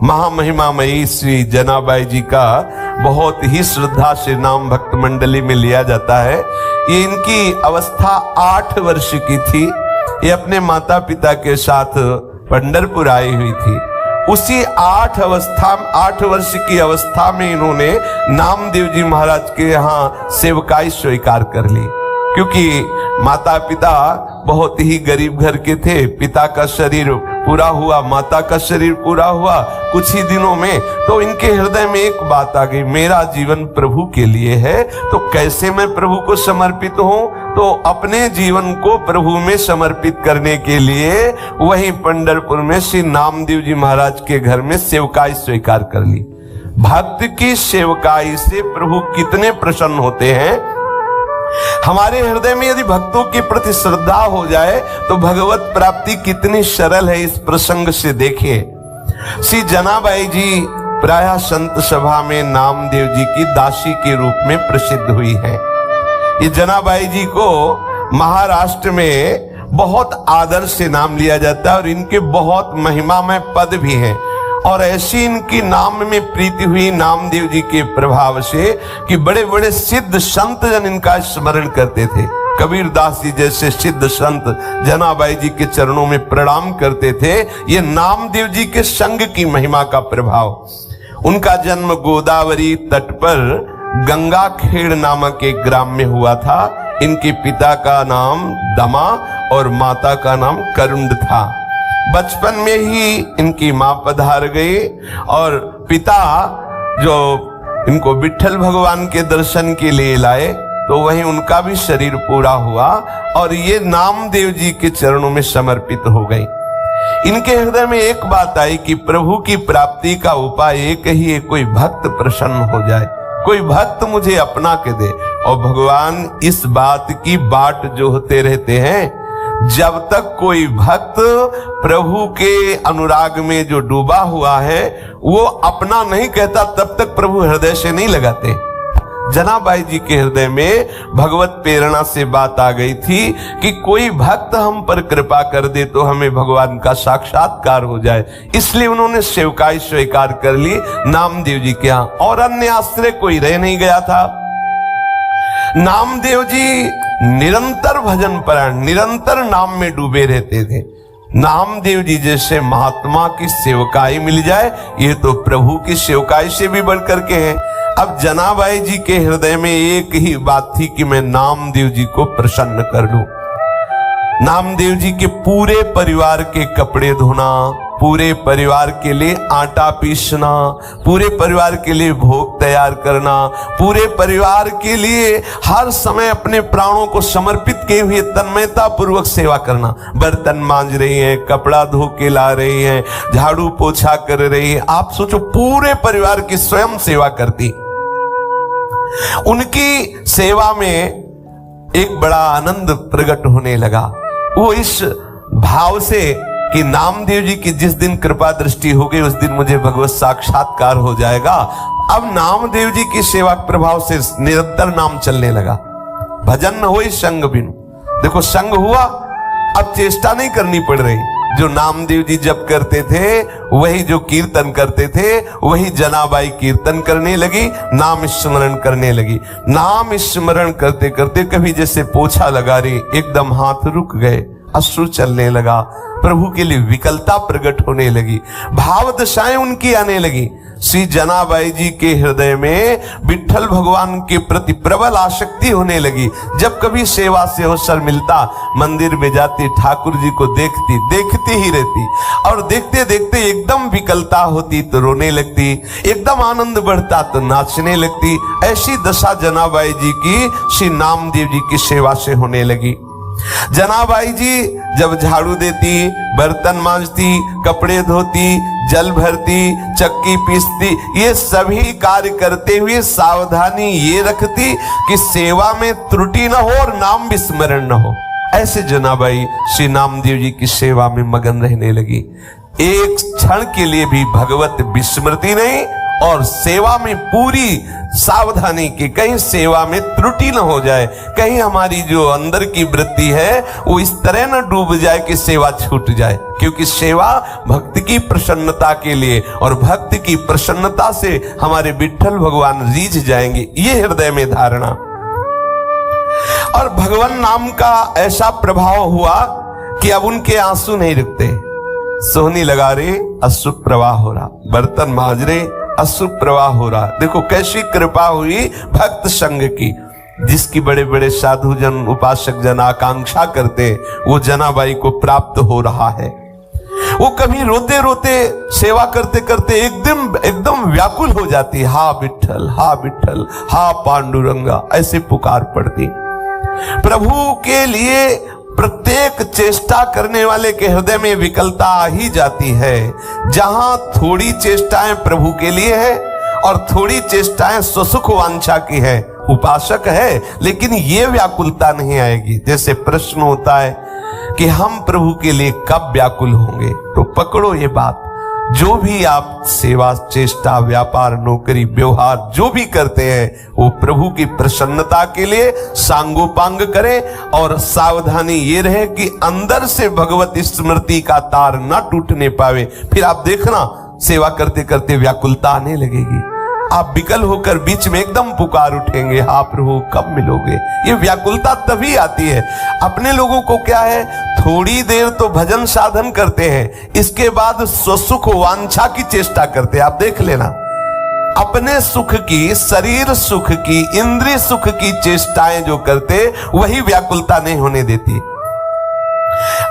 महामहिमामयी श्री जनाबाई जी का बहुत ही श्रद्धा से नाम भक्त मंडली में लिया जाता है। ये इनकी अवस्था 8 वर्ष की थी। ये अपने माता पिता के साथ पंढरपुर आई हुई थी। उसी 8 वर्ष की अवस्था में इन्होंने नामदेव जी महाराज के यहाँ सेवकाई स्वीकार कर ली। क्योंकि माता पिता बहुत ही गरीब घर के थे। पिता का शरीर पूरा हुआ, माता का शरीर पूरा हुआ कुछ ही दिनों में, तो इनके हृदय में एक बात आ गई, मेरा जीवन प्रभु के लिए है, तो कैसे मैं प्रभु को समर्पित हूं। तो अपने जीवन को प्रभु में समर्पित करने के लिए वहीं पंढरपुर में श्री नामदेव जी महाराज के घर में सेवकाई स्वीकार कर ली। भक्त की सेवकाई से प्रभु कितने प्रसन्न होते हैं। हमारे हृदय में यदि भक्तों के प्रति श्रद्धा हो जाए तो भगवत प्राप्ति कितनी सरल है, इस प्रसंग से देखिए। श्री जनाबाई जी प्रायः संत सभा में नामदेव जी की दासी के रूप में प्रसिद्ध हुई है। ये जनाबाई जी को महाराष्ट्र में बहुत आदर से नाम लिया जाता है और इनके बहुत महिमामय पद भी हैं। और ऐसी इनकी नाम में प्रीति हुई नामदेव जी के प्रभाव से कि बड़े बड़े सिद्ध संत जन इनका स्मरण करते थे। कबीर दास जी जैसे सिद्ध संत जनाबाई जी के चरणों में प्रणाम करते थे। ये नामदेव जी के संग की महिमा का प्रभाव। उनका जन्म गोदावरी तट पर गंगा खेड़ नामक एक ग्राम में हुआ था। इनके पिता का नाम दमा और माता का नाम करुंड था। बचपन में ही इनकी मां पधार गई और पिता जो इनको विट्ठल भगवान के दर्शन के लिए लाए, तो वहीं उनका भी शरीर पूरा हुआ और ये नामदेव जी के चरणों में समर्पित हो गई। इनके हृदय में एक बात आई कि प्रभु की प्राप्ति का उपाय एक ही है, कोई भक्त प्रसन्न हो जाए, कोई भक्त मुझे अपना के दे। और भगवान इस बात की बाट जो होते रहते हैं, जब तक कोई भक्त प्रभु के अनुराग में जो डूबा हुआ है वो अपना नहीं कहता, तब तक प्रभु हृदय से नहीं लगाते। जनाबाई जी के हृदय में भगवत प्रेरणा से बात आ गई थी कि कोई भक्त हम पर कृपा कर दे तो हमें भगवान का साक्षात्कार हो जाए। इसलिए उन्होंने सेवकाई स्वीकार कर ली नामदेव जी के यहाँ, और अन्य आश्रय कोई रह नहीं गया था। नामदेव जी निरंतर भजन परायण, निरंतर नाम में डूबे रहते थे। नामदेव जी जैसे महात्मा की सेवकाई मिल जाए, ये तो प्रभु की सेवकाई से भी बढ़कर के है। अब जनाबाई जी के हृदय में एक ही बात थी कि मैं नामदेव जी को प्रसन्न कर लूं। नामदेव जी के पूरे परिवार के कपड़े धोना, पूरे परिवार के लिए आटा पीसना, पूरे परिवार के लिए भोग तैयार करना, पूरे परिवार के लिए हर समय अपने प्राणों को समर्पित किए हुए तन्मयता पूर्वक सेवा करना। बर्तन मांज रही हैं, कपड़ा धो के ला रही हैं, झाड़ू पोछा कर रही हैं। आप सोचो, पूरे परिवार की स्वयं सेवा करती। उनकी सेवा में एक बड़ा आनंद प्रकट होने लगा। वो इस भाव से कि नामदेव जी की जिस दिन कृपा दृष्टि हो गई उस दिन मुझे भगवत साक्षात्कार हो जाएगा। अब नामदेव जी की सेवा प्रभाव से निरंतर नाम चलने लगा। भजन न हो संग बिनु। देखो, संग हुआ, अब चेष्टा नहीं करनी पड़ रही। जो नामदेव जी जप करते थे, वही जो कीर्तन करते थे, वही जनाबाई कीर्तन करने लगी, नाम स्मरण करने लगी। नाम स्मरण करते करते कभी जैसे पोछा लगा रही, एकदम हाथ रुक गए, अश्रु चलने लगा, प्रभु के लिए विकलता प्रकट होने लगी, भाव दशाएं उनकी आने लगी। श्री जनाबाई जी के हृदय में विट्ठल भगवान के प्रति प्रबल आसक्ति होने लगी। जब कभी सेवा से अवसर मिलता, मंदिर में जाती, ठाकुर जी को देखती ही रहती, और देखते देखते एकदम विकलता होती तो रोने लगती, एकदम आनंद बढ़ता तो नाचने लगती। ऐसी दशा जनाबाई जी की श्री नामदेव जी की सेवा से होने लगी। जनाबाई जी जब झाड़ू देती, बर्तन मांजती, कपड़े धोती, जल भरती, चक्की पीसती, ये सभी कार्य करते हुए सावधानी ये रखती कि सेवा में त्रुटि न हो और नाम विस्मरण न हो। ऐसे जनाबाई श्री नामदेव जी की सेवा में मगन रहने लगी। एक क्षण के लिए भी भगवत विस्मृति नहीं और सेवा में पूरी सावधानी की, कहीं सेवा में त्रुटि न हो जाए, कहीं हमारी जो अंदर की वृत्ति है वो इस तरह न डूब जाए कि सेवा छूट जाए। क्योंकि सेवा भक्त की प्रसन्नता के लिए, और भक्त की प्रसन्नता से हमारे विट्ठल भगवान रीझ जाएंगे, ये हृदय में धारणा। और भगवान नाम का ऐसा प्रभाव हुआ कि अब उनके आंसू नहीं रुकते। सोहनी लगा रहे, अश्रु प्रवाह हो रहा, बर्तन मांज रहे, अश्रु प्रवाह हो रहा। देखो कैसी कृपा हुई भक्त संग की, जिसकी बड़े बड़े साधु जन, उपासक जन आकांक्षा करते, वो जनाबाई को प्राप्त हो रहा है। वो कभी रोते रोते सेवा करते करते एकदम व्याकुल हो जाती, हा विट्ठल, हा विट्ठल, हा पांडुरंगा, ऐसे पुकार पड़ती। प्रभु के लिए प्रत्येक चेष्टा करने वाले के हृदय में विकलता आ ही जाती है। जहां थोड़ी चेष्टाएं प्रभु के लिए है और थोड़ी चेष्टाएं स्वसुख वांछा की है, उपासक है, लेकिन ये व्याकुलता नहीं आएगी। जैसे प्रश्न होता है कि हम प्रभु के लिए कब व्याकुल होंगे, तो पकड़ो ये बात, जो भी आप सेवा, चेष्टा, व्यापार, नौकरी, व्यवहार जो भी करते हैं वो प्रभु की प्रसन्नता के लिए सांगोपांग करें। और सावधानी ये रहे कि अंदर से भगवत स्मृति का तार ना टूटने पावे। फिर आप देखना सेवा करते करते व्याकुलता आने लगेगी, आप विकल होकर बीच में एकदम पुकार उठेंगे, हा प्रभु कब मिलोगे। ये व्याकुलता तभी आती है। अपने लोगों को क्या है, थोड़ी देर तो भजन साधन करते हैं, इसके बाद स्वसुख वांछा की चेष्टा करते हैं। आप देख लेना, अपने सुख की, शरीर सुख की, इंद्रिय सुख की चेष्टाएं जो करते, वही व्याकुलता नहीं होने देती।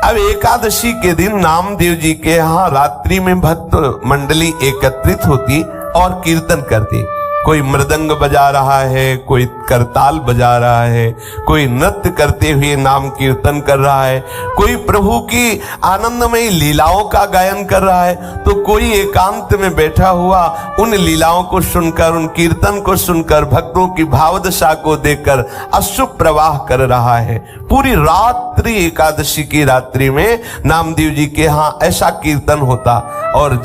अब एकादशी के दिन नामदेव जी के यहाँ रात्रि में भक्त मंडली एकत्रित होती और कीर्तन करती। कोई मृदंग बजा रहा है, कोई करताल बजा रहा है, कोई नृत्य करते हुए नाम कीर्तन कर रहा है, कोई प्रभु की आनंदमयी लीलाओं का गायन कर रहा है, तो कोई एकांत में बैठा हुआ उन लीलाओं को सुनकर, उन कीर्तन को सुनकर, भक्तों की भावदशा को देखकर अश्रु प्रवाह कर रहा है। पूरी रात्रि, एकादशी की रात्रि में नामदेव जी के यहाँ ऐसा कीर्तन होता। और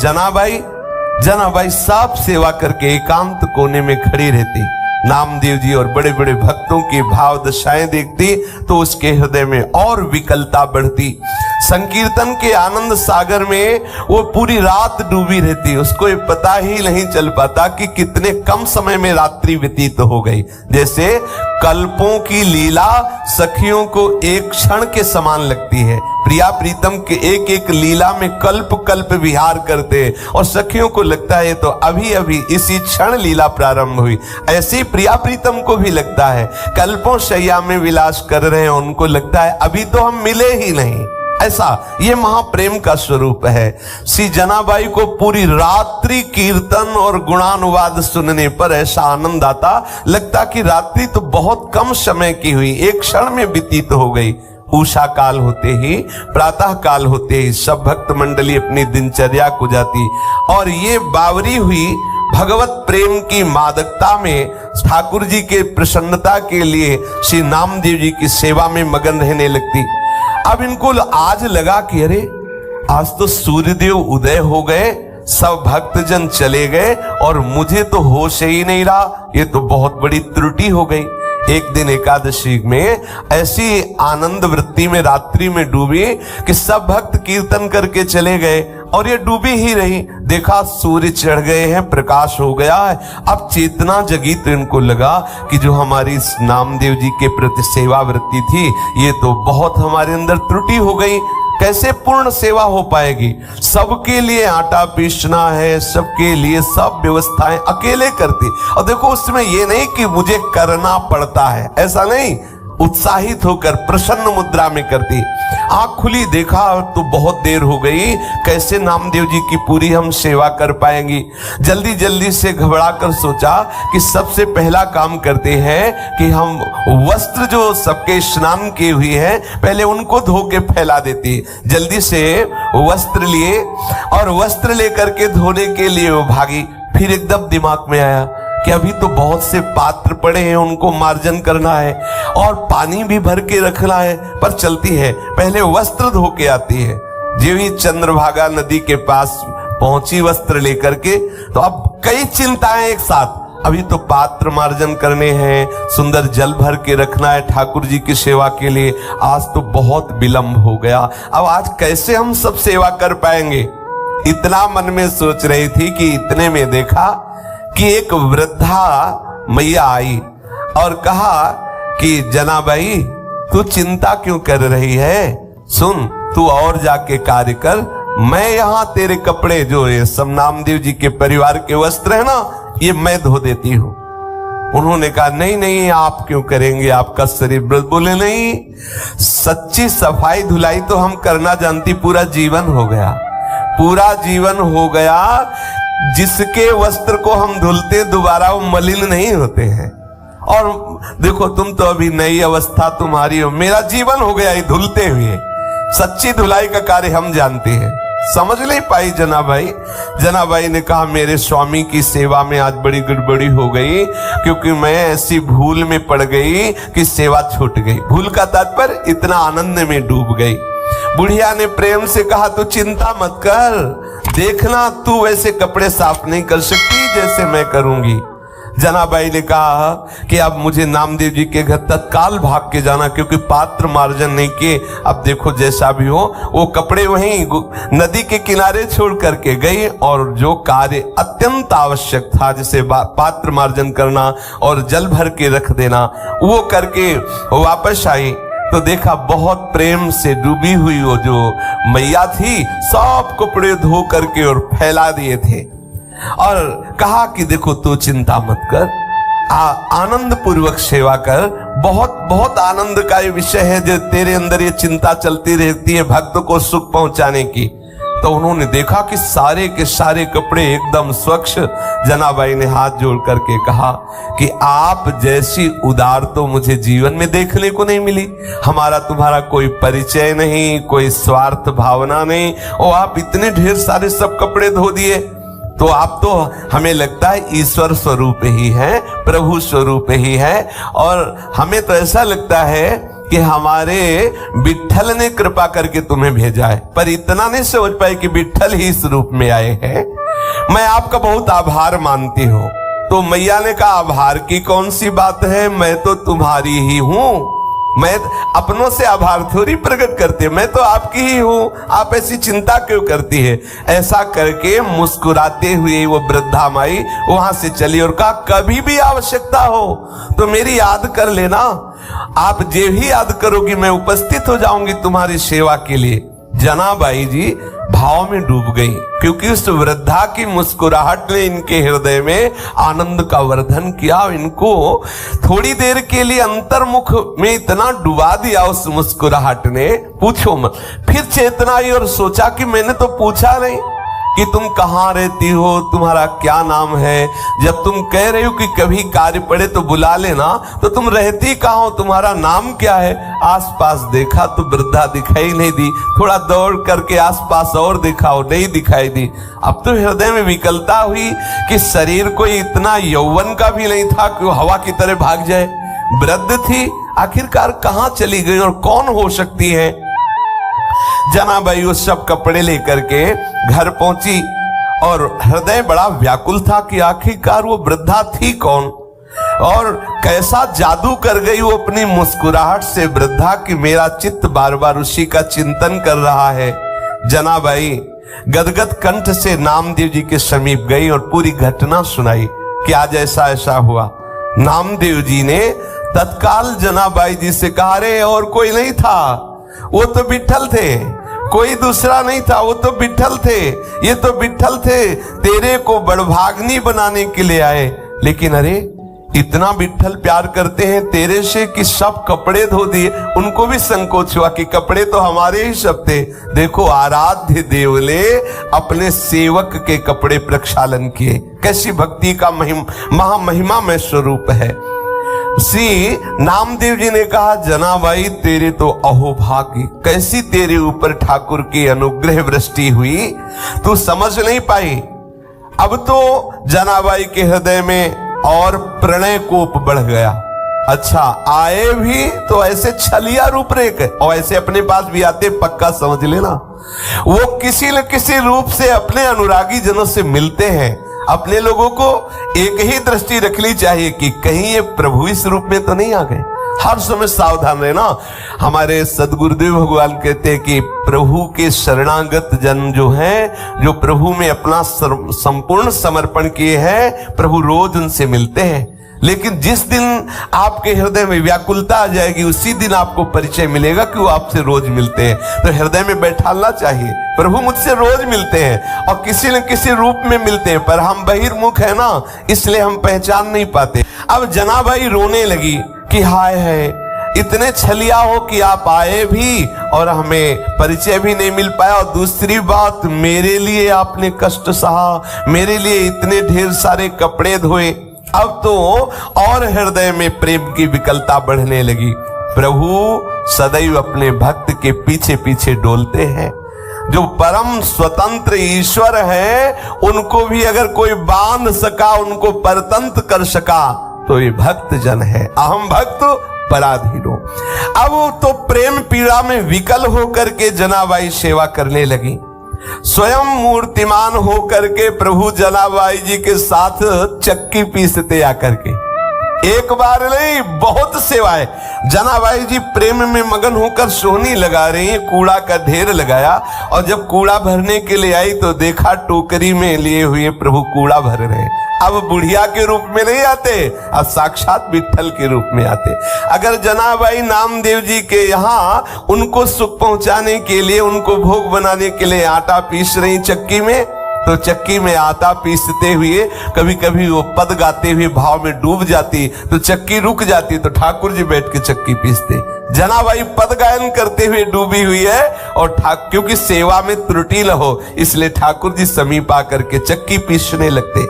जनाबाई सब सेवा करके एकांत कोने में खड़ी रहती। नामदेव जी और बड़े बड़े भक्तों की भाव दशाएं देखती तो उसके हृदय में और विकलता बढ़ती। संकीर्तन के आनंद सागर में वो पूरी रात डूबी रहती। उसको ये पता ही नहीं चल पाता कि कितने कम समय में रात्रि व्यतीत हो गई। जैसे कल्पों की लीला सखियों को एक क्षण के समान लगती है। प्रिया प्रीतम के एक एक लीला में कल्प कल्प विहार करते और सखियों को लगता है तो अभी अभी इसी क्षण लीला प्रारंभ हुई। ऐसे प्रिया प्रीतम को भी लगता है, कल्पों शैया में विलास कर रहे हैं, उनको लगता है अभी तो हम मिले ही नहीं। ऐसा ये महाप्रेम का स्वरूप है। श्री जनाबाई को पूरी रात्रि कीर्तन और गुणानुवाद सुनने पर ऐसा आनंद आता, लगता कि रात्रि तो बहुत कम समय की हुई, एक क्षण में व्यतीत हो गई। उषा काल होते ही, प्रातः काल होते ही सब भक्त मंडली अपनी दिनचर्या को जाती और ये बावरी हुई भगवत प्रेम की मादकता में ठाकुर जी के प्रसन्नता के लिए श्री नामदेव जी की सेवा में मगन रहने लगती। अब इनको आज लगा कि अरे आज तो सूर्यदेव उदय हो गए, सब भक्तजन चले गए और मुझे तो होश ही नहीं रहा, ये तो बहुत बड़ी त्रुटि हो गई। एक दिन एकादशी में ऐसी आनंद वृत्ति में रात्रि में डूबी कि सब भक्त कीर्तन करके चले गए और ये डूबी ही रही। देखा सूर्य चढ़ गए हैं, प्रकाश हो गया है। अब चेतना जगी तो इनको लगा कि जो हमारी नामदेव जी के प्रति सेवा वृत्ति थी, ये तो बहुत हमारे अंदर त्रुटि हो गई। कैसे पूर्ण सेवा हो पाएगी? सबके लिए आटा पीसना है, सबके लिए सब व्यवस्थाएं अकेले करती। और देखो उसमें ये नहीं कि मुझे करना पड़ता है, ऐसा नहीं, उत्साहित होकर प्रसन्न मुद्रा में करती। आंख खुली, देखा तो बहुत देर हो गई, कैसे नामदेव जी की पूरी हम सेवा कर पाएंगी। जल्दी जल्दी से घबरा कर सोचा कि सबसे पहला काम करते हैं कि हम वस्त्र जो सबके स्नान किए हुए हैं पहले उनको धो के फैला देती। जल्दी से वस्त्र लिए और वस्त्र लेकर के धोने के लिए वो भागी। फिर एकदम दिमाग में आया कि अभी तो बहुत से पात्र पड़े हैं, उनको मार्जन करना है और पानी भी भर के रखना है, पर चलती है पहले वस्त्र धो के आती है। जो ही चंद्रभागा नदी के पास पहुंची वस्त्र लेकर के, तो अब कई चिंताएं एक साथ। अभी तो पात्र मार्जन करने हैं, सुंदर जल भर के रखना है ठाकुर जी की सेवा के लिए। आज तो बहुत विलंब हो गया, अब आज कैसे हम सब सेवा कर पाएंगे, इतना मन में सोच रही थी कि इतने में देखा कि एक वृद्धा मैया आई और कहा कि जनाबाई तू चिंता क्यों कर रही है, सुन तू और जाके कार्य कर, मैं यहाँ तेरे कपड़े जो ये सब नामदेव जी के परिवार के वस्त्र है ना, ये मैं धो देती हूँ। उन्होंने कहा नहीं नहीं आप क्यों करेंगे, आपका शरीर। बोले नहीं, सच्ची सफाई धुलाई तो हम करना जानती, पूरा जीवन हो गया, पूरा जीवन हो गया। जिसके वस्त्र को हम धुलते दोबारा वो मलिन नहीं होते हैं। और देखो तुम तो अभी नई अवस्था तुम्हारी हो, मेरा जीवन हो गया ये धुलते हुए। सच्ची धुलाई का कार्य हम जानते हैं। समझ नहीं पाई जनाबाई। जनाबाई ने कहा मेरे स्वामी की सेवा में आज बड़ी गड़बड़ी हो गई, क्योंकि मैं ऐसी भूल में पड़ गई कि सेवा छूट गई। भूल का तात्पर्य इतना आनंद में डूब गई। बुढ़िया ने प्रेम से कहा तू चिंता मत कर, देखना तू वैसे कपड़े साफ नहीं कर सकती जैसे मैं करूंगी। जनाबाई ने कहा कि अब मुझे नामदेव जी के घर तत्काल भाग के जाना, क्योंकि पात्र मार्जन नहीं किए। अब देखो जैसा भी हो, वो कपड़े वहीं नदी के किनारे छोड़ करके गई और जो कार्य अत्यंत आवश्यक था, जैसे पात्र मार्जन करना और जल भर के रख देना, वो करके वापस आई तो देखा बहुत प्रेम से डूबी हुई वो जो मैया थी, सब कपड़े धो करके और फैला दिए थे। और कहा कि देखो तू चिंता मत कर, आनंद पूर्वक सेवा कर। बहुत बहुत आनंद का ये विषय है जो तेरे अंदर ये चिंता चलती रहती है भक्त को सुख पहुंचाने की। तो उन्होंने देखा कि सारे के सारे कपड़े एकदम स्वच्छ। जनाबाई ने हाथ जोड़ करके कहा कि आप जैसी उदार तो मुझे जीवन में देखने को नहीं मिली। हमारा तुम्हारा कोई परिचय नहीं, कोई स्वार्थ भावना नहीं, और आप इतने ढेर सारे सब कपड़े धो दिए। तो आप तो हमें लगता है ईश्वर स्वरूप ही है, प्रभु स्वरूप ही है, और हमें तो ऐसा लगता है कि हमारे विट्ठल ने कृपा करके तुम्हें भेजा है। पर इतना नहीं समझ पाए कि विट्ठल ही इस रूप में आए हैं। मैं आपका बहुत आभार मानती हूँ। तो मैया ने कहा आभार की कौन सी बात है, मैं तो तुम्हारी ही हूँ। मैं अपनों से आभार थोड़ी प्रकट करती, मैं तो आपकी ही हूँ, आप ऐसी चिंता क्यों करती है। ऐसा करके मुस्कुराते हुए वो वृद्धा माई वहां से चली और कहा कभी भी आवश्यकता हो तो मेरी याद कर लेना, आप जे भी याद करोगी मैं उपस्थित हो जाऊंगी तुम्हारी सेवा के लिए। जनाबाई जी भाव में डूब गई, क्योंकि उस वृद्धा की मुस्कुराहट ने इनके हृदय में आनंद का वर्धन किया। इनको थोड़ी देर के लिए अंतर्मुख में इतना डुबा दिया उस मुस्कुराहट ने, पूछो मत। फिर चेतना आई और सोचा कि मैंने तो पूछा नहीं कि तुम कहाँ रहती हो, तुम्हारा क्या नाम है। जब तुम कह रही हो कि कभी कार्य पड़े तो बुला लेना, तो तुम रहती कहाँ हो, तुम्हारा नाम क्या है। आसपास देखा तो वृद्धा दिखाई नहीं दी, थोड़ा दौड़ करके आसपास और देखा और नहीं दिखाई दी। अब तो हृदय में विकलता हुई कि शरीर कोई इतना यौवन का भी नहीं था कि वो हवा की तरह भाग जाए। वृद्ध थी, आखिरकार कहाँ चली गई और कौन हो सकती है। जनाबाई वो सब कपड़े लेकर के घर पहुंची और हृदय बड़ा व्याकुल था कि आखिरकार वो वृद्धा थी कौन और कैसा जादू कर गई वो अपनी मुस्कुराहट से वृद्धा की मेरा चित्त बार बार उसी का चिंतन कर रहा है। जनाबाई गदगद कंठ से नामदेव जी के समीप गई और पूरी घटना सुनाई कि आज ऐसा ऐसा हुआ। नामदेव जी ने तत्काल जनाबाई जी से कहा रे और कोई नहीं था, वो तो विट्ठल थे, कोई दूसरा नहीं था, वो तो विट्ठल थे, ये तो विट्ठल थे, तेरे को बड़भाग्नि बनाने के लिए आए। लेकिन अरे इतना विट्ठल प्यार करते हैं तेरे से कि सब कपड़े धो दिए। उनको भी संकोच हुआ कि कपड़े तो हमारे ही सब थे। देखो आराध्य देव ने अपने सेवक के कपड़े प्रक्षालन किए। कैसी भक्ति का महामहिमा में स्वरूप है। श्री नामदेव जी ने कहा जनाबाई तेरे तो अहोभाग्य, कैसी तेरे ऊपर ठाकुर की अनुग्रह वृष्टि हुई, तू समझ नहीं पाई। अब तो जनाबाई के हृदय में और प्रणय कोप बढ़ गया अच्छा आए भी तो ऐसे छलिया रूपरेख और ऐसे अपने पास भी आते, पक्का समझ लेना वो किसी न किसी रूप से अपने अनुरागी जनों से मिलते हैं। अपने लोगों को एक ही दृष्टि रखनी चाहिए कि कहीं ये प्रभु इस रूप में तो नहीं आ गए। हर समय सावधान रहना। हमारे सदगुरुदेव भगवान कहते हैं कि प्रभु के शरणागत जन जो हैं, जो प्रभु में अपना संपूर्ण समर्पण किए हैं, प्रभु रोज उनसे मिलते हैं। लेकिन जिस दिन आपके हृदय में व्याकुलता आ जाएगी उसी दिन आपको परिचय मिलेगा कि वो आपसे रोज मिलते हैं। तो हृदय में बैठाना चाहिए, प्रभु मुझसे रोज मिलते हैं और किसी न किसी रूप में मिलते हैं, पर हम बहिर्मुख है ना, इसलिए हम पहचान नहीं पाते। अब जनाबाई रोने लगी कि हाय है, इतने छलिया हो कि आप आए भी और हमें परिचय भी नहीं मिल पाया, और दूसरी बात मेरे लिए आपने कष्ट सहा, मेरे लिए इतने ढेर सारे कपड़े धोए। अब तो और हृदय में प्रेम की विकलता बढ़ने लगी। प्रभु सदैव अपने भक्त के पीछे पीछे डोलते हैं। जो परम स्वतंत्र ईश्वर है उनको भी अगर कोई बांध सका, उनको परतंत्र कर सका, तो ये भक्त जन है। अहम भक्त पराधीनो। अब तो प्रेम पीड़ा में विकल होकर के जनाबाई सेवा करने लगी। स्वयं मूर्तिमान होकर के प्रभु जनाबाई जी के साथ चक्की पीसते आकर के। एक बार नहीं, बहुत सेवाएं। जनाबाई जी प्रेम में मगन होकर सोहनी लगा रही हैं, कूड़ा का ढेर लगाया, और जब कूड़ा भरने के लिए आई तो देखा टोकरी में लिए हुए प्रभु कूड़ा भर रहे। अब बुढ़िया के रूप में नहीं आते, अब साक्षात विट्ठल के रूप में आते। अगर जनाबाई नामदेव जी के यहाँ उनको सुख पहुंचाने के लिए, उनको भोग बनाने के लिए आटा पीस रही चक्की में, तो चक्की में आटा पीसते हुए कभी कभी वो पद गाते हुए भाव में डूब जाती, तो चक्की रुक जाती, तो ठाकुर जी बैठ के चक्की पीसते। जनाबाई पद गायन करते हुए डूबी हुई है, और क्योंकि सेवा में त्रुटि न हो इसलिए ठाकुर जी समीप आकर के चक्की पीसने लगते।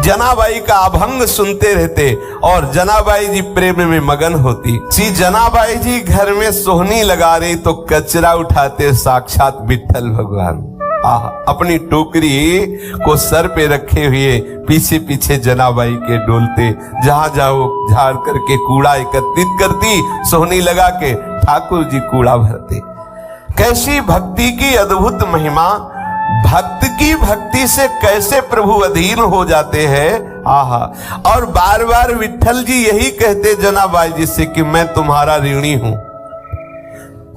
जनाबाई का अभंग सुनते रहते और जनाबाई जी प्रेम में मगन होती। सी जनाबाई जी घर में सोहनी लगा रही तो कचरा उठाते साक्षात विट्ठल भगवान। अपनी टोकरी को सर पे रखे हुए पीछे पीछे जनाबाई के डोलते, जहां जाओ झाड़ करके कूड़ा एकत्रित करती, सोहनी लगा के ठाकुर जी कूड़ा भरते। कैसी भक्ति की अद्भुत महिमा! भक्त की भक्ति से कैसे प्रभु अधीन हो जाते हैं। आहा! और बार बार विट्ठल जी यही कहते जनाबाई जी से कि मैं तुम्हारा ऋणी हूं।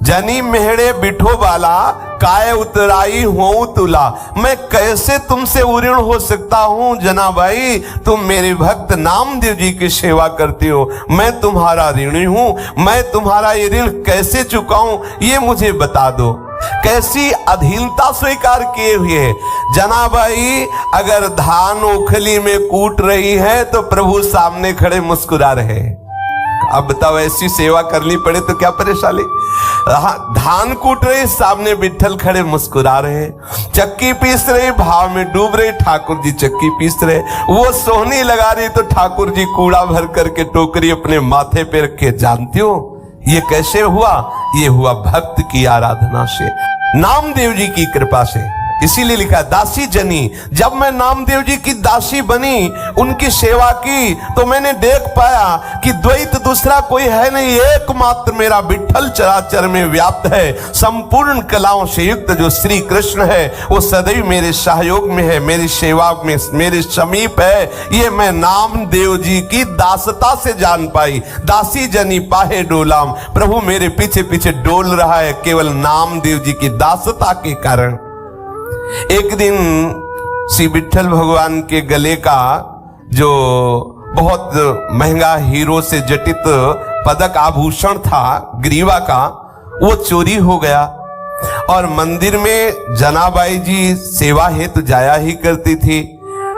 जनी मेहड़े बिठो बाला, काय उतराई हो तुला। मैं कैसे तुमसे उऋण हो सकता हूं जनाबाई, तुम मेरे भक्त नामदेव जी की सेवा करती हो, मैं तुम्हारा ऋणी हूं। मैं तुम्हारा ये ऋण कैसे चुकाऊं, ये मुझे बता दो। कैसी अधीनता स्वीकार किए हुए है जनाबाई। अगर धान ओखली में कूट रही है तो प्रभु सामने खड़े मुस्कुरा रहे। अब बताओ ऐसी सेवा करनी पड़े तो क्या परेशानी। धान कूट रहे, सामने विट्ठल खड़े मुस्कुरा रहे। चक्की पीस रहे, भाव में डूब रहे, ठाकुर जी चक्की पीस रहे। वो सोहनी लगा रही तो ठाकुर जी कूड़ा भर करके टोकरी अपने माथे पे रखे। जानती हो ये कैसे हुआ? ये हुआ भक्त की आराधना से, नामदेव जी की कृपा से। इसीलिए लिखा दासी जनी। जब मैं नामदेव जी की दासी बनी, उनकी सेवा की, तो मैंने देख पाया कि द्वैत दूसरा कोई है नहीं, एकमात्र मेरा विट्ठल चराचर में व्याप्त है। संपूर्ण कलाओं से युक्त जो श्री कृष्ण है वो सदैव मेरे सहयोग में है, मेरी सेवा में मेरे समीप है। ये मैं नामदेव जी की दासता से जान पाई। दासी जनी पाहे डोलाम, प्रभु मेरे पीछे पीछे डोल रहा है केवल नामदेव जी की दासता के कारण। एक दिन श्री विट्ठल भगवान के गले का जो बहुत महंगा हीरो से जटित पदक आभूषण था ग्रीवा का, वो चोरी हो गया। और मंदिर में जनाबाई जी सेवा हेतु जाया ही करती थी,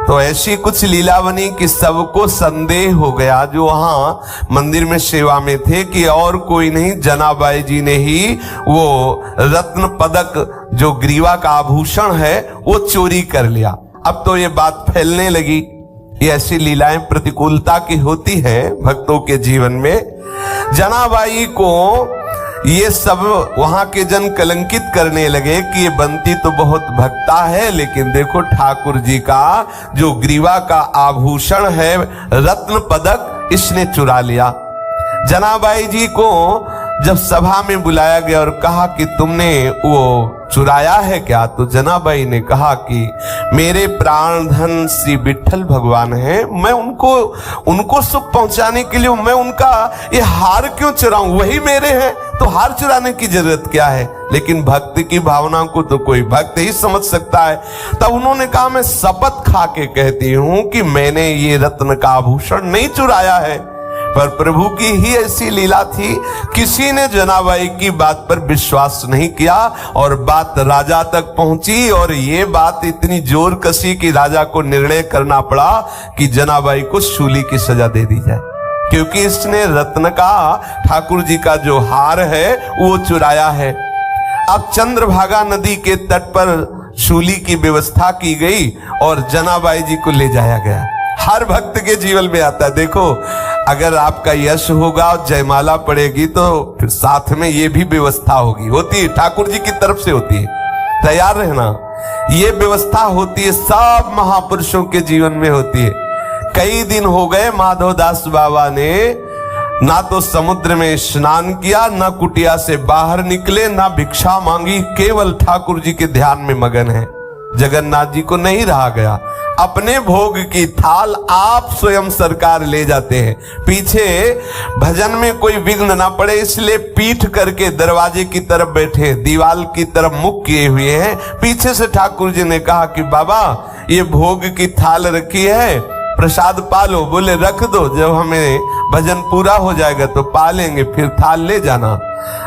तो ऐसी कुछ लीला बनी कि सबको संदेह हो गया जो वहां मंदिर में सेवा में थे कि और कोई नहीं, जनाबाई जी ने ही वो रत्न पदक जो ग्रीवा का आभूषण है वो चोरी कर लिया। अब तो ये बात फैलने लगी। ये ऐसी लीलाएं प्रतिकूलता की होती है भक्तों के जीवन में। जनाबाई को ये सब वहां के जन कलंकित करने लगे कि ये बंती तो बहुत भक्ता है, लेकिन देखो ठाकुर जी का जो ग्रीवा का आभूषण है रत्न पदक इसने चुरा लिया। जनाबाई जी को जब सभा में बुलाया गया और कहा कि तुमने वो चुराया है क्या, तो जनाबाई ने कहा कि मेरे प्राणधन श्री विठ्ठल भगवान हैं, मैं उनको सुख पहुंचाने के लिए मैं उनका ये हार क्यों चुराऊं, वही मेरे हैं, तो हार चुराने की जरूरत क्या है। लेकिन भक्ति की भावना को तो कोई भक्त ही समझ सकता है। तब उन्होंने कहा मैं शपथ खा के कहती हूं कि मैंने ये रत्न का आभूषण नहीं चुराया है, पर प्रभु की ही ऐसी लीला थी, किसी ने जनाबाई की बात पर विश्वास नहीं किया और बात राजा तक पहुंची और ये बात इतनी जोर कसी कि राजा को निर्णय करना पड़ा कि जनाबाई को शूली की सजा दे दी जाए, क्योंकि इसने रत्न का, ठाकुर जी का जो हार है वो चुराया है। अब चंद्रभागा नदी के तट पर शूली की व्यवस्था की गई और जनाबाई जी को ले जाया गया। हर भक्त के जीवन में आता है, देखो अगर आपका यश होगा और जयमाला पड़ेगी तो फिर साथ में ये भी व्यवस्था होगी, होती है, ठाकुर जी की तरफ से होती है, तैयार रहना। ये व्यवस्था होती है, सब महापुरुषों के जीवन में होती है। कई दिन हो गए माधवदास बाबा ने ना तो समुद्र में स्नान किया, ना कुटिया से बाहर निकले, ना भिक्षा मांगी, केवल ठाकुर जी के ध्यान में मगन है। जगन्नाथ जी को नहीं रहा गया, अपने भोग की थाल आप स्वयं सरकार ले जाते हैं। पीछे भजन में कोई विघ्न ना पड़े इसलिए पीठ करके दरवाजे की तरफ बैठे, दीवाल की तरफ मुख किए हुए हैं। पीछे से ठाकुर जी ने कहा कि बाबा ये भोग की थाल रखी है, प्रसाद पालो। बोले रख दो, जब हमें भजन पूरा हो जाएगा तो पालेंगे, फिर थाल ले जाना।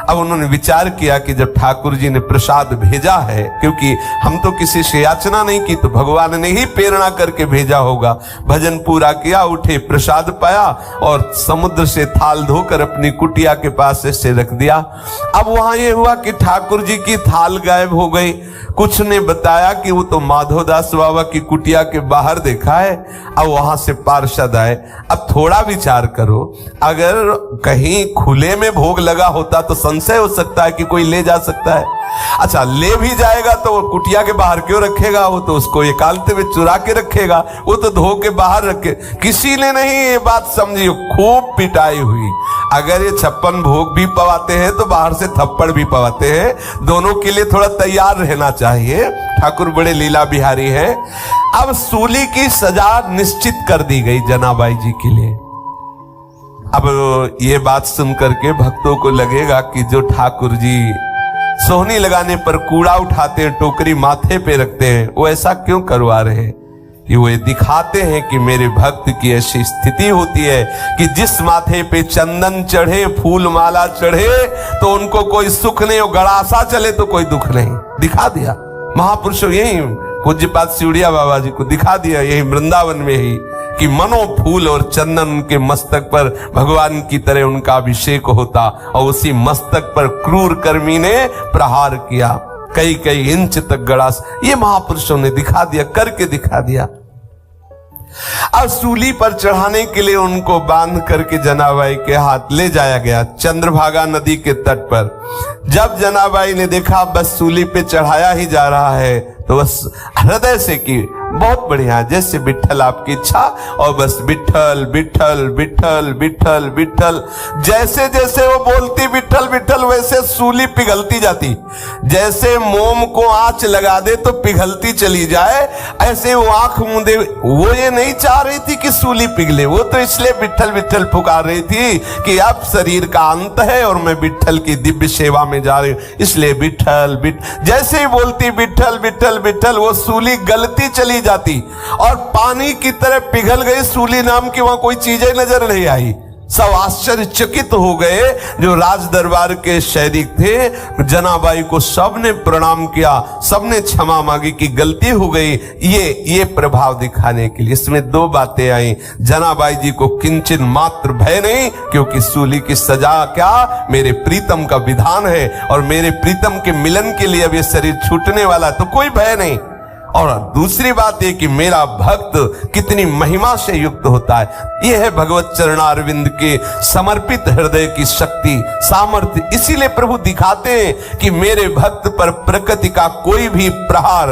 अब उन्होंने विचार किया कि जब ठाकुर जी ने प्रसाद भेजा है, क्योंकि हम तो किसी से याचना नहीं की, तो भगवान ने ही प्रेरणा करके भेजा होगा। भजन पूरा किया, उठे, प्रसाद पाया और समुद्र से थाल धोकर अपनी कुटिया के पास ऐसे रख दिया। अब वहां ये हुआ कि ठाकुर जी की थाल गायब हो गई। कुछ ने बताया कि वो तो माधवदास बाबा की कुटिया के बाहर देखा है। अब वहां से पार्षद आए। अब थोड़ा विचार करो, अगर कहीं खुले में भोग लगा होता तो संशय हो सकता है कि कोई ले जा सकता है। अच्छा, ले भी जाएगा तो वो कुटिया के बाहर क्यों रखेगा, वो तो उसको एकांत में चुरा के रखेगा, वो तो धो के बाहर रखे। किसी ने नहीं ये बात समझी, खूब पिटाई हुई। अगर ये 56 भोग भी पवाते हैं तो बाहर से थप्पड़ भी पवाते हैं, दोनों के लिए थोड़ा तैयार रहना चाहिए। ठाकुर बड़े लीला बिहारी हैं। अब सूली की सजा निश्चित कर दी गई जनाबाई जी के लिए। अब ये बात सुन करके भक्तों को लगेगा कि जो ठाकुर जी सोहनी लगाने पर कूड़ा उठाते हैं, टोकरी माथे पे रखते हैं, वो ऐसा क्यों करवा रहे हैं? कि वो दिखाते हैं कि मेरे भक्त की ऐसी स्थिति होती है कि जिस माथे पे चंदन चढ़े, फूल माला चढ़े तो उनको कोई सुख नहीं, और गड़ासा चले तो कोई दुख नहीं। दिखा दिया महापुरुषों, यही पूज्यपाद सिवड़िया बाबा जी को दिखा दिया, यही वृंदावन में ही, कि मनो फूल और चंदन के मस्तक पर भगवान की तरह उनका अभिषेक होता और उसी मस्तक पर क्रूर कर्मी ने प्रहार किया, कई कई इंच तक गड़ास। ये महापुरुषों ने दिखा दिया, करके दिखा दिया। अब सूली पर चढ़ाने के लिए उनको बांध करके जनाबाई के हाथ ले जाया गया चंद्रभागा नदी के तट पर। जब जनाबाई ने देखा बस सूली पे चढ़ाया ही जा रहा है तो बस हृदय से की बहुत बढ़िया, जैसे विठ्ठल आपकी इच्छा, और बस विठ्ठल विठ्ठल विठ्ठल विठ्ठल विठ्ठल। जैसे जैसे वो बोलती विठ्ठल विठ्ठल वैसे सूली पिघलती जाती, जैसे मोम को आंच लगा दे तो पिघलती चली जाए, ऐसे वो आंख मूंदे। वो ये नहीं चाह रही थी कि सूली पिघले, वो तो इसलिए विठ्ठल विठ्ठल पुकार रही थी कि अब शरीर का अंत है और मैं विठ्ठल की दिव्य सेवा में जा रही हूं, इसलिए विठ्ठल विठ्ठल। जैसे ही बोलती विठ्ठल विठ्ठल विठ्ठल, वो सूली गलती चली जाती और पानी की तरह पिघल गई। सूली नाम की वहां कोई चीज नजर नहीं आई। सब आश्चर्यचकित हो गए जो राज दरबार के सैनिक थे। जनाबाई को सबने प्रणाम किया, सबने क्षमा मांगी कि गलती हो गई, ये प्रभाव दिखाने के लिए। इसमें दो बातें आई, जनाबाई जी को किंचन मात्र भय नहीं, क्योंकि सूली की सजा क्या मेरे प्रीतम का विधान है और मेरे प्रीतम के मिलन के लिए अब ये शरीर छूटने वाला, तो कोई भय नहीं। और दूसरी बात ये कि मेरा भक्त कितनी महिमा से युक्त होता है। यह है भगवत चरणारविंद के समर्पित हृदय की शक्ति, सामर्थ्य। इसीलिए प्रभु दिखाते हैं कि मेरे भक्त पर प्रकृति का कोई भी प्रहार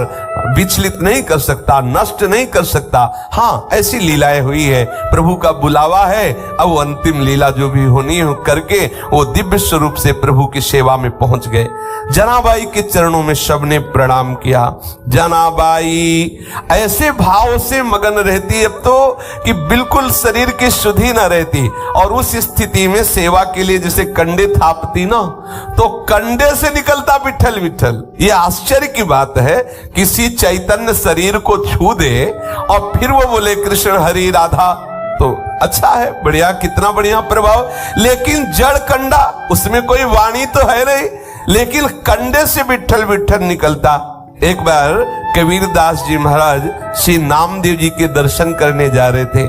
विचलित नहीं कर सकता, नष्ट नहीं कर सकता। हाँ, ऐसी लीलाएं हुई है, प्रभु का बुलावा है। अब वो अंतिम लीला जो भी होनी हो करके वो दिव्य स्वरूप से प्रभु की सेवा में पहुंच गए। जनाबाई के चरणों में सबने प्रणाम किया। जनाबाई ऐसे भाव से मगन रहती अब तो कि बिल्कुल शरीर की शुद्धि न रहती, और उस स्थिति में सेवा के लिए जैसे कंडे थापती ना, तो कंडे से निकलता विठल विठल। ये आश्चर्य की बात है, किसी चैतन्य शरीर को छू दे और फिर वो बोले कृष्ण हरि राधा, तो अच्छा है, बढ़िया, कितना बढ़िया प्रभाव। लेकिन जड़ कंडा, उसमें कोई वाणी तो है नहीं, लेकिन कंडे से विठल विठल निकलता। एक बार कबीरदास जी महाराज श्री नामदेव जी के दर्शन करने जा रहे थे,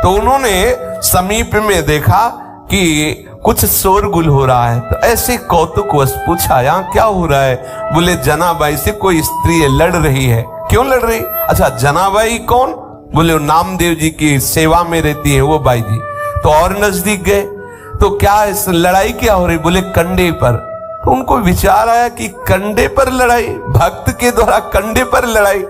तो उन्होंने समीप में देखा कि कुछ शोरगुल हो रहा है। तो ऐसे कौतुकवश पूछा, यहाँ क्या हो रहा है? बोले जनाबाई से कोई स्त्री लड़ रही है। क्यों लड़ रही? अच्छा, जनाबाई कौन? बोले वो नामदेव जी की सेवा में रहती है वो बाई जी। तो और नजदीक गए तो क्या इस लड़ाई क्या हो रही? बोले कंडे पर। तो उनको विचार आया कि कंडे पर लड़ाई, भक्त के द्वारा कंडे पर लड़ाई।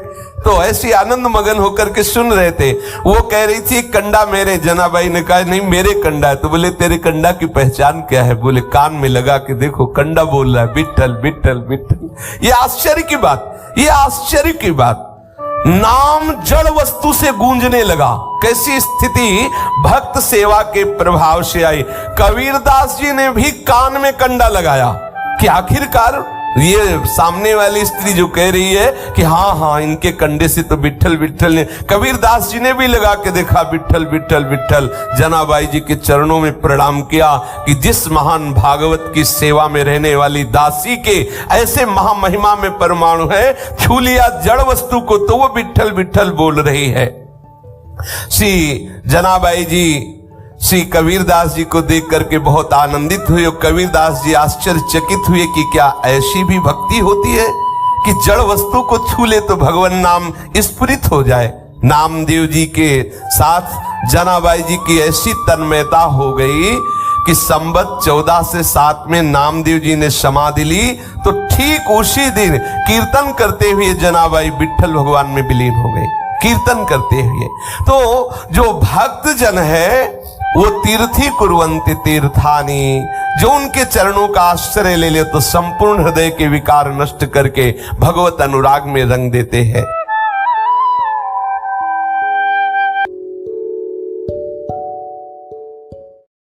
तो ऐसी आनंद मगन होकर के सुन रहे थे। वो कह रही थी कंडा मेरे। जनाबाई ने कहा नहीं मेरे कंडा है। तो बोले तेरे कंडा की पहचान क्या है? बोले कान में लगा के देखो कंडा बोल रहा है विठल विठल विठल। ये आश्चर्य की बात, ये आश्चर्य की बात। नाम जड़ वस्तु से गूंजने लगा। कैसी स्थिति भक्त सेवा के प्रभाव से आई। कबीरदास जी ने भी कान में कंडा लगाया कि आखिरकार ये सामने वाली स्त्री जो कह रही है कि हाँ हाँ इनके कंडे से तो विठल विठल ने, कबीरदास जी ने भी लगा के देखा विठल विठल विठल। जनाबाई जी के चरणों में प्रणाम किया कि जिस महान भागवत की सेवा में रहने वाली दासी के ऐसे महामहिमा में परमाणु है, छू लिया जड़ वस्तु को तो वो विठल विठल बोल रही है। श्री जनाबाई जी श्री कबीरदास जी को देख करके बहुत आनंदित हुए। कबीरदास जी आश्चर्यचकित हुए कि क्या ऐसी भी भक्ति होती है कि जड़ वस्तु को छू ले तो भगवान नाम स्फुरित हो जाए। नामदेव जी के साथ जनाबाई जी की ऐसी तन्मयता हो गई कि संवत 14 से 7 में नामदेव जी ने समाधि ली, तो ठीक उसी दिन कीर्तन करते हुए जनाबाई विठल भगवान में विलीन हो गई, कीर्तन करते हुए। तो जो भक्त जन है वो तीर्थी कुर्वन्ति तीर्थानी, जो उनके चरणों का आश्रय ले ले तो संपूर्ण हृदय के विकार नष्ट करके भगवत अनुराग में रंग देते हैं।